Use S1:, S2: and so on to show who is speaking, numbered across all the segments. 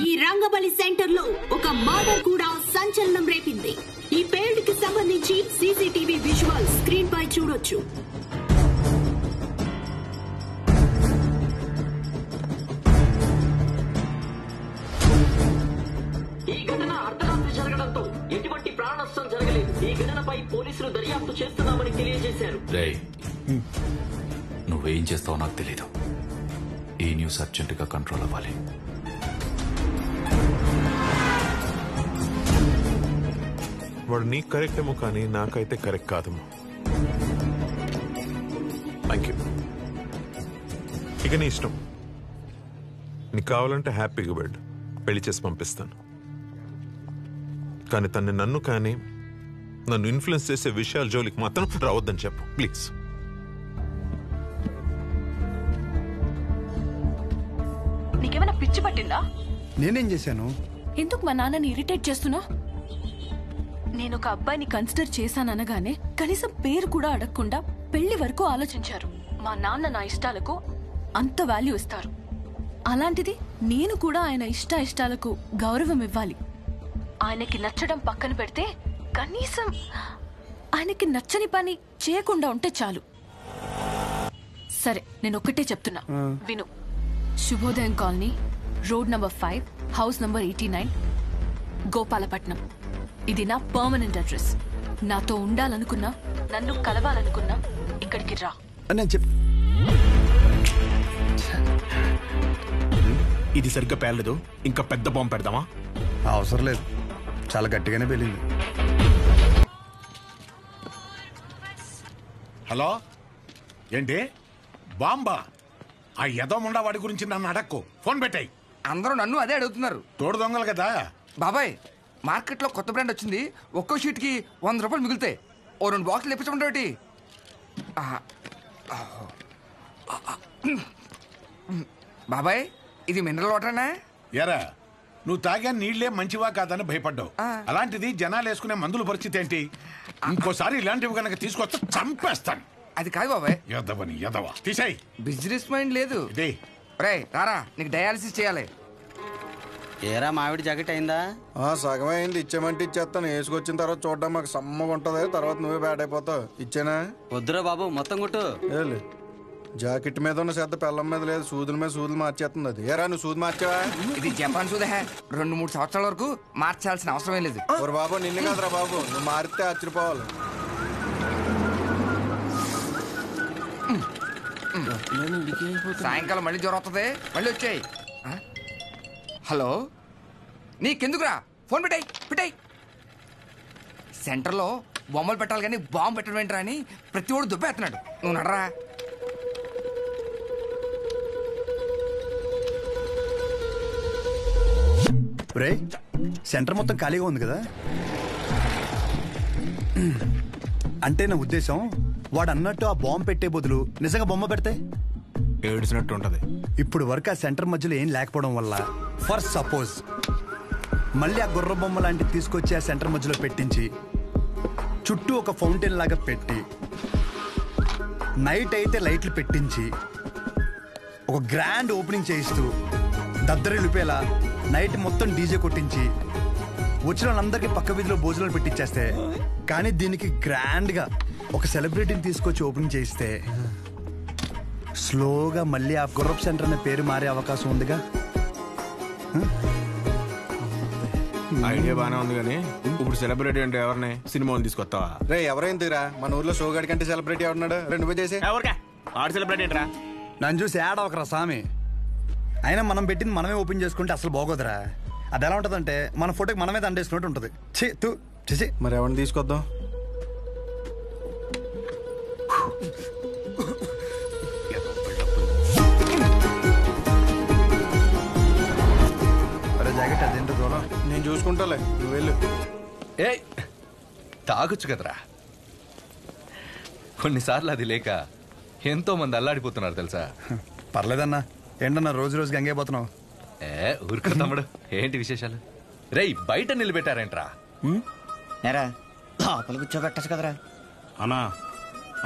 S1: ఈ రంగబలి సెంటర్ లో ఒక మర్డర్ కూడా సంచలనం రేపింది. ఈ పేల్డ్ కి సంబంధించి సీసీటీవీ విజువల్ స్క్రీన్ పై చూడొచ్చు.
S2: ఈ ఘటన అర్ధరాత్రి జరగడంతో ఎటువంటి ప్రాణ నష్టం జరగలేదు. ఈ ఘటనపై పోలీసులు దర్యాప్తు చేస్తున్నామని తెలియజేశారు.
S3: నువ్వేం చేస్తావో నాకు తెలీదు. ఈ న్యూస్ అర్జెంట్ గా కంట్రోల్ అవ్వాలి.
S4: వాడు నీకు కరెక్ట్ ఏమో కానీ నాకైతే కరెక్ట్ కాదమ్మా. Thank you. ఇక నీ ఇష్టం. నీకు కావాలంటే హ్యాపీగా బెడ్ పెళ్లి చేసి పంపిస్తాను. కానీ నన్ను కానీ నన్ను ఇన్ఫ్లుయెన్స్ చేసే విషయాల జోలికి మాత్రం రావద్దని చెప్పు ప్లీజ్.
S5: నీకేమైనా పిచ్చి పట్టిందా?
S6: నేనేం చేశాను?
S5: ఎందుకు మా నాన్నని ఇరిటేట్ చేస్తున్నా? నేను ఒక అబ్బాయిని కన్సిడర్ చేశాననగానే కనీసం పేరు కూడా అడగకుండా పెళ్లి వరకు ఆలోచించారు. మా నాన్న నా ఇష్టాలకు అంత వాల్యూ ఇస్తారు. అలాంటిది నేను కూడా ఆయన ఇష్టాలకు గౌరవం ఇవ్వాలి. ఆయనకి నచ్చడం పక్కన పెడితే కనీసం ఆయనకి నచ్చని పని చేయకుండా ఉంటే చాలు. సరే, నేను ఒక్కటే చెప్తున్నా, విను. శుభోదయం colony, road number 5, house number 89, Gopalapatnam. ఇది నా పర్మనెంట్ అడ్రస్. నాతో ఉండాలనుకున్నా, నన్ను కలవాలనుకున్నా ఇక్కడికి రా.
S7: ఇది సరిగ్గా పేర్లేదు, ఇంకా పెద్ద బాంబు పెడదామా?
S6: అవసరం లేదు, చాలా గట్టిగానే పేలింది.
S8: హలో, ఏంటి బాంబా? ఆ యదోముండా వాడి గురించి నన్ను అడక్కు, ఫోన్ పెట్టాయి.
S9: అందరూ నన్ను అదే అడుగుతున్నారు.
S8: తోడు దొంగలు కదా
S9: బాబాయ్. మార్కెట్లో కొత్త బ్రాండ్ వచ్చింది. ఒక్కో షీట్కి 100 రూపాయలు మిగులుతాయి. ఓ 2 బాక్సులు ఇప్పించమంటే. బాబాయ్, ఇది మినరల్ వాటరేనా?
S8: ఎరా, నువ్వు తాగా నీళ్లే మంచివా కాదని భయపడ్డావు. అలాంటిది జనాలు వేసుకునే మందుల పరిస్థితి ఏంటి? ఇంకోసారి ఇలాంటివి కనుక తీసుకొస్తే చంపేస్తాను.
S9: అది కాదు బాబాయ్.
S8: యదవని యదవ, తీసేయ్.
S9: బిజినెస్ మైండ్ లేదు. రే రారా, నీకు డయాలసిస్ చేయాలి.
S10: ఏరా మామిడి జాకెట్ అయిందా?
S11: సగమే అయింది. ఇచ్చేమంటే ఇచ్చేస్తాను. వేసుకొచ్చిన తర్వాత చూడడం మాకు సమ్మగా ఉంటది. తర్వాత నువ్వే బ్యాడ్ అయిపోతావు. ఇచ్చేనా?
S10: వద్దురా బాబు, మొత్తం కొట్టు.
S11: జాకెట్ మీద ఉన్న శ్రద్ధ పెళ్ళం మీద లేదు. సూదుల మీద సూదులు మార్చేస్తుంది. అది ఏరా, నువ్వు సూది మార్చావా?
S9: ఇది జపాన్ సూదే. 2-3 సంవత్సరాల వరకు మార్చాల్సిన అవసరం లేదు.
S11: ఓరు బాబు, నిన్ను కాదురా బాబు, నువ్వు మారితే ఆశ్చర్యపోవాలి.
S9: సాయంకాలం మళ్ళీ జ్వరం వస్తుంది. మళ్ళీ వచ్చాయి. హలో, నీకెందుకురా? ఫోన్ పెట్టాయి. సెంటర్లో బొమ్మలు పెట్టాలి కానీ బాంబు పెట్టడం ఏంట్రా అని ప్రతి ఒడు దుబ్బేస్తున్నాడు. నువ్వు నడరా.
S6: రే, సెంటర్ మొత్తం ఖాళీగా ఉంది కదా. అంటే నా ఉద్దేశం, వాడు అన్నట్టు ఆ బాంబు పెట్టే బదులు నిజంగా బొమ్మ పెడితే
S7: ఏడ్చినట్టు ఉంటది.
S6: ఇప్పుడు వరకు ఆ సెంటర్ మధ్యలో ఏం లేకపోవడం వల్ల ఫర్ సపోజ్ మళ్ళీ ఆ గుర్ర బొమ్మ లాంటివి తీసుకొచ్చి ఆ సెంటర్ మధ్యలో పెట్టించి చుట్టూ ఒక ఫౌంటైన్ లాగా పెట్టి నైట్ అయితే లైట్లు పెట్టించి ఒక గ్రాండ్ ఓపెనింగ్ చేయిస్తూ దద్దరిల్లిపేలా నైట్ మొత్తం డీజే కొట్టించి వచ్చిన వాళ్ళందరికీ పక్క వీధిలో భోజనాలు పెట్టించేస్తే, కానీ దీనికి గ్రాండ్గా ఒక సెలబ్రిటీని తీసుకొచ్చి ఓపెనింగ్ చేయిస్తే స్లోగా మళ్ళీ ఆ గుర్రప్ సెంటర్ అనే పేరు మారే అవకాశం ఉందిగా.
S7: ఐడియా బానే ఉంది కానీ ఇప్పుడు సెలబ్రిటీ అంటే ఎవరిని? సినిమాలు తీసుకొస్తావా?
S11: రే, ఎవరైందిరా మన ఊర్లో షోగాడి కంటే సెలబ్రిటీ ఎవరున్నాడు? నువ్వే చేసే.
S7: ఎవరికా ఆడు సెలబ్రిటీ ఏంట్రా?
S6: నన్ను చూసి యాడ్ అవకరా స్వామి. అయినా మనం పెట్టింది మనమే ఓపెన్ చేసుకుంటే అసలు బాగోదురా. అది ఎలా ఉంటుందంటే మన ఫోటోకి మనమే దండేసుకున్నట్టు ఉంటుంది. చేసి
S11: మరి ఎవరిని తీసుకొద్దాం?
S6: జాకెట్ అదేంటో దూరం
S11: నేను చూసుకుంటాలే, నువ్వు వెళ్ళు.
S3: తాగొచ్చు కదరా. కొన్నిసార్లు అది లేక ఎంతో మంది అల్లాడిపోతున్నారు తెలుసా.
S6: పర్లేదన్నా. ఏంటన్నా రోజు రోజు గంగైపోతున్నావు?
S3: ఊరుకో తమ్ముడు, ఏంటి విశేషాలు? రేయ్, బయట నిలబెట్టారేంట్రా?
S10: లోపల కూర్చోబెట్టచ్చు కదరా.
S7: అన్నా,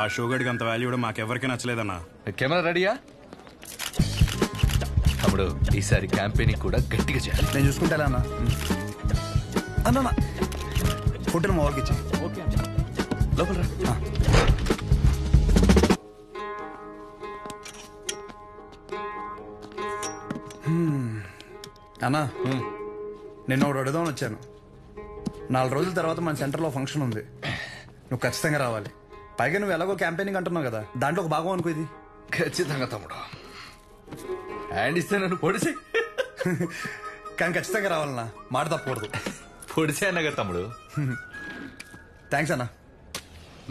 S7: ఆ షోగడికి అంత వాల్యూ కూడా మాకెవరికి నచ్చలేదన్నా.
S3: కెమెరా రెడీయా? తమ్ముడు ఈసారి క్యాంపెయినింగ్ కూడా గట్టిగా చేయాలి.
S6: నేను చూసుకుంటా అన్న. అన్న ఫోటోలు మా వాళ్ళకి ఇచ్చి
S3: లోపల రా.
S6: అన్నా నిన్న ఒకటి అడుగుదామని వచ్చాను. 4 రోజుల తర్వాత మన సెంటర్లో ఫంక్షన్ ఉంది. నువ్వు ఖచ్చితంగా రావాలి. పైగా నువ్వు ఎలాగో క్యాంపెయినింగ్ అంటున్నావు కదా, దాంట్లో ఒక భాగం అనుకో ఇది.
S3: ఖచ్చితంగా తమ్ముడు. హ్యాండ్ ఇస్తే నన్ను పొడిసే.
S6: కానీ ఖచ్చితంగా రావాలన్నా, మాట తప్పకూడదు.
S3: పొడిసే అన్నగా తమ్ముడు.
S6: థ్యాంక్స్ అన్నా.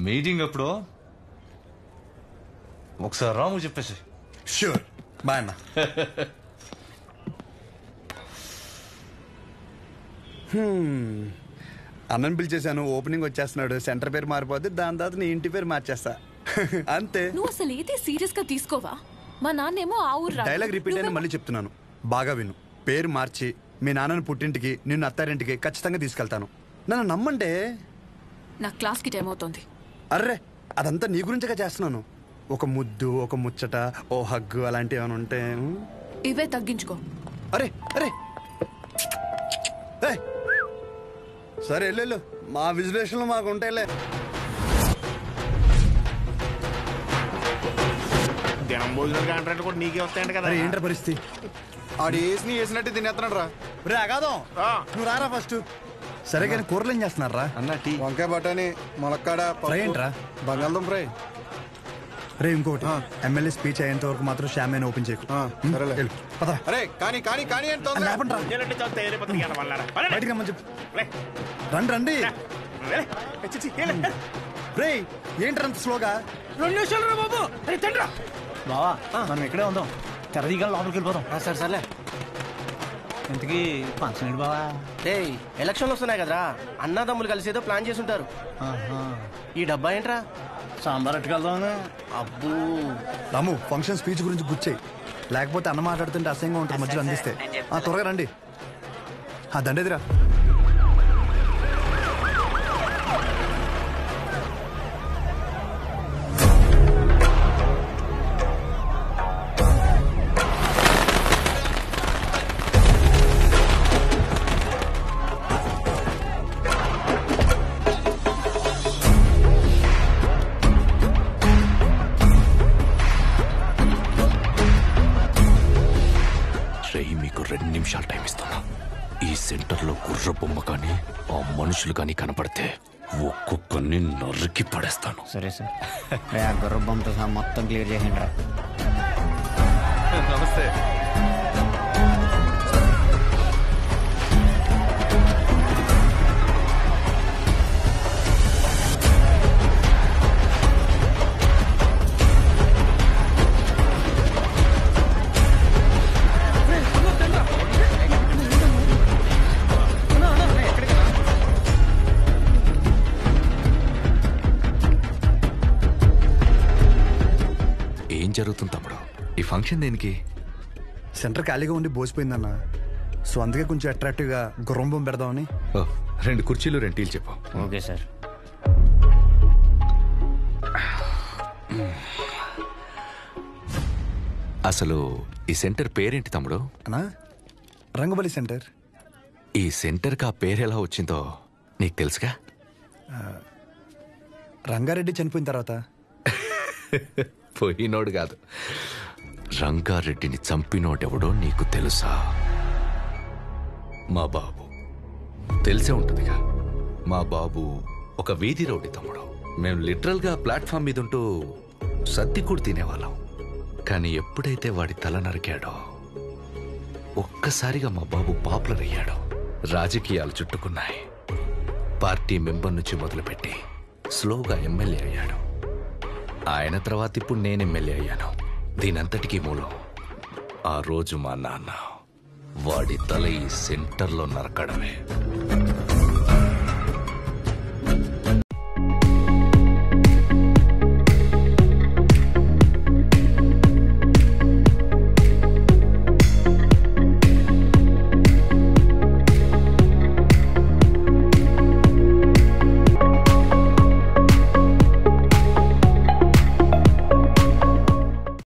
S3: మీటింగ్ అప్పుడు ఒకసారి రాము చెప్పేసి.
S6: షూర్. బాయ్ అన్న. అన్నని పిలిచేశాను, ఓపెనింగ్ వచ్చేస్తున్నాడు. సెంటర్ పేరు మారిపోద్ది, దాని తర్వాత నీ ఇంటి పేరు మార్చేస్తా. అంతే.
S5: నువ్వు అసలు ఏది సీరియస్ గా తీసుకోవా? మా నాన్నేమో ఆ ఊరు
S6: డైలాగ్ రిపీట్ అయినా మళ్ళీ చెప్తున్నాను, బాగా విను. పేరు మార్చి మీ నాన్నని పుట్టింటికి, నిన్ను అత్తారింటికి ఖచ్చితంగా తీసుకెళ్తాను. నన్ను నమ్మంటే.
S5: నా క్లాస్ కి టైం అవుతుంది.
S6: అర్రే, అదంతా నీ గురించిగా చేస్తున్నాను. ఒక ముద్దు, ఒక ముచ్చట, ఓ హగ్గు అలాంటివి ఏమైనా ఉంటే.
S5: ఇవే తగ్గించుకో.
S6: అరే అరే సరే వెళ్ళు, మా విజులేషన్లు మాకు ఉంటాయిలే.
S7: దినం భోజనాలు కాంట్రాక్ట్ కూడా నీకే వస్తాయంట కదా.
S6: ఏంట్రా పరిస్థితి?
S11: ఆడు వేసినట్టు తినేస్తున్నాడు రా.
S6: రే అగాదం, నువ్వు రారా ఫస్ట్. సరే కానీ కూరలు ఏం చేస్తున్నారా?
S11: వంకాయ బఠానీ, ములక్కాడ,
S6: ఫ్రై ఏంట్రా?
S11: బంగాళదుంప ఫ్రై.
S6: రే ఇంకోటి, ఎమ్మెల్యే స్పీచ్ అయ్యేంత వరకు మాత్రం షామేన్ ఓపెన్ చేయకు.
S11: అరే కానీ కానీ కానీ అంటే
S6: బయటికి రమ్మని చెప్పు. రండి రండి. రే ఏంట్రా అంత స్లోగా?
S10: 2 నిమిషాలు రా బాబు. బావా మనం ఇక్కడే ఉందాం, తెరదీగా లోపలికి వెళ్ళిపోదాం. సరే సర్లే. ఇంతకీ ఫంక్షన్ ఏంటి బావా?
S12: ఎలక్షన్లు వస్తున్నాయి కదరా, అన్నదమ్ములు కలిసి ఏదో ప్లాన్ చేసి ఉంటారు. ఈ డబ్బా ఏంట్రా?
S10: సాంబార్ అట్టుకెళ్దామని.
S12: అబ్బూ
S6: రాము, ఫంక్షన్ స్పీచ్ గురించి గుచ్చాయి, లేకపోతే అన్న మాట్లాడుతుంటే అసహ్యంగా ఉంటుంది మధ్యలో అందిస్తే. త్వరగా రండి. దండేదిరా.
S13: మీకు 2 నిమిషాలు టైం ఇస్తున్నా. ఈ సెంటర్లో గుర్ర బొమ్మ కానీ ఆ మనుషులు కానీ కనపడితే ఒక్కొక్కరిని నరికి పడేస్తాను.
S10: సరే సార్. గుర్ర బొమ్మతో సహా మొత్తం క్లియర్ చేయండి రా.
S3: నమస్తే.
S13: జరుగుతుంది తమ్ముడు, ఈ ఫంక్షన్ దేనికి?
S6: సెంటర్ ఖాళీగా ఉండి బోసిపోయిందన్న, సో అందుకే కొంచెం అట్రాక్టివ్ గా గుర్రంబం పెడదామని.
S3: 2 కుర్చీలు 2 టీలు చెప్పు.
S10: Okay sir.
S13: అసలు ఈ సెంటర్ పేరేంటి తమ్ముడు?
S6: అన్నా, రంగబలి సెంటర్.
S13: ఈ సెంటర్కి ఆ పేరు ఎలా వచ్చిందో నీకు తెలుసుగా?
S6: రంగారెడ్డి చనిపోయిన తర్వాత.
S13: పోయినోడు కాదు, రంగారెడ్డిని చంపినోడెవడో నీకు తెలుసా? మా బాబు. తెలిసే ఉంటుందిగా. మా బాబు ఒక వీధి రౌడీ తమ్ముడు. మేము లిటరల్గా ప్లాట్ఫామ్ మీద ఉంటూ సద్ది కూడా తినేవాళ్ళం. కానీ ఎప్పుడైతే వాడి తల నరికాడో ఒక్కసారిగా మా బాబు పాపులర్ అయ్యాడు. రాజకీయాలు చుట్టుకున్నాయి. పార్టీ మెంబర్ నుంచి మొదలుపెట్టి స్లోగా ఎమ్మెల్యే అయ్యాడు. ఆయన తర్వాత ఇప్పుడు నేను ఎమ్మెల్యే అయ్యాను. దీనంతటికీ మూలం ఆ రోజు మా నాన్న వాడి తల ఈ సెంటర్లో నరకడమే.